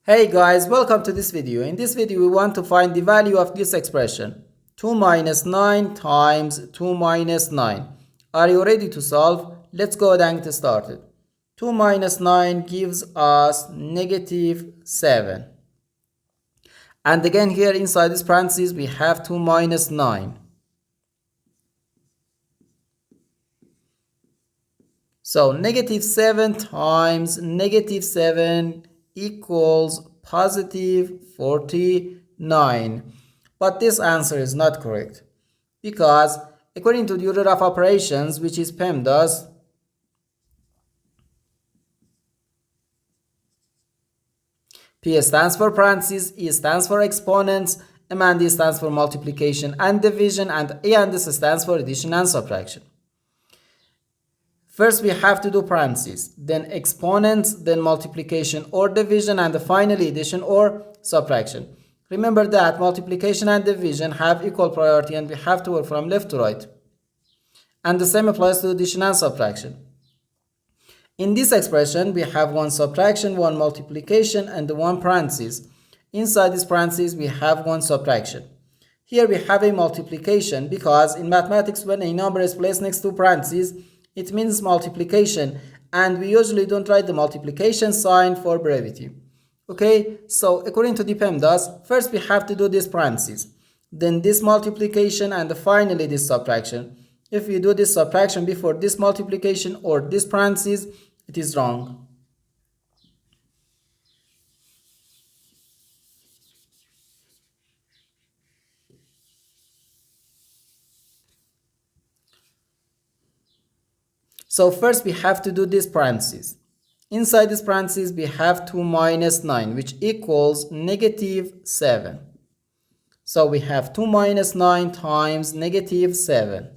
Hey guys, welcome to this video. In this video, we want to find the value of this expression. 2 minus 9 times 2 minus 9. Are you ready to solve? Let's go ahead and get started. 2 minus 9 gives us negative 7. And again here inside this parentheses, we have 2 minus 9. So negative 7 times negative 7 equals positive 49. But this answer is not correct because according to the order of operations, which is PEMDAS, P stands for parentheses, E stands for exponents, M and D stands for multiplication and division, and A and S stands for addition and subtraction. First we have to do parentheses, then exponents, then multiplication or division, and finally addition or subtraction. Remember that multiplication and division have equal priority and we have to work from left to right. And the same applies to addition and subtraction. In this expression, we have one subtraction, one multiplication, and one parentheses. Inside this parentheses, we have one subtraction. Here we have a multiplication because in mathematics, when a number is placed next to parentheses, it means multiplication, and we usually don't write the multiplication sign for brevity. Okay, so according to the PEMDAS, first we have to do this parentheses, then this multiplication, and finally this subtraction. If we do this subtraction before this multiplication or this parentheses, it is wrong. So first we have to do this parentheses. Inside this parentheses we have 2 minus 9, which equals negative 7. So we have 2 minus 9 times negative 7.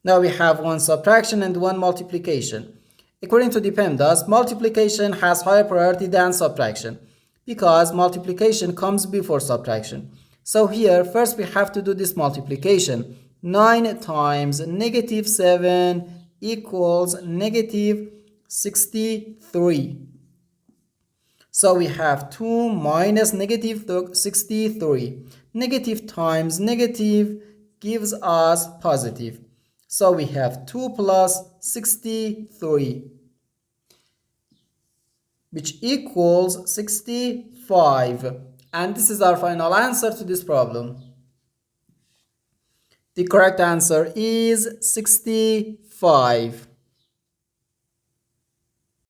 Now we have one subtraction and one multiplication. According to the PEMDAS, multiplication has higher priority than subtraction because multiplication comes before subtraction. So here first we have to do this multiplication. 9 times negative 7 equals negative 63. So we have 2 minus negative 63. Negative times negative gives us positive. So we have 2 plus 63, which equals 65. And this is our final answer to this problem. The correct answer is 65.